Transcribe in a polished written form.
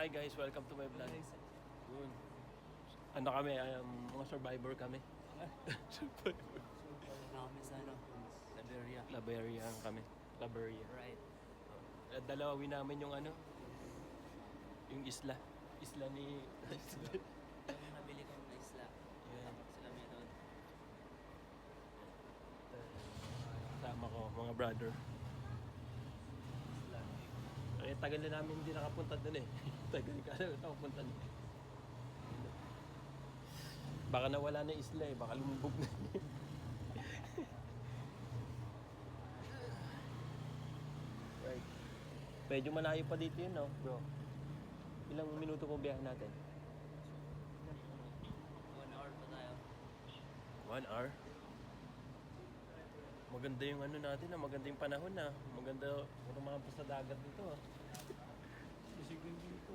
Hi guys, welcome to my vlog. Yun. Ano kami, mga survivor kami. Survivor. Kami sa Liberia. Liberia kami. Liberia. Right. Dalawin namin yung yung isla. Isla ni... Yung nabili kong na isla. Yan. Sila meron. Kasama ko, mga brother. Eh, tagal na namin hindi nakapunta dun eh. Tagal ka na nakapunta dun. Baka nawala na isla eh, baka lumubog na. Right. Medyo malayo pa dito yun, no, bro? Ilang minuto kong biyahe natin? 1 hour pa tayo. 1 hour? Maganda yung natin, maganda yung panahon na. Maganda, puro mga sa dagat dito. Sisigin dito.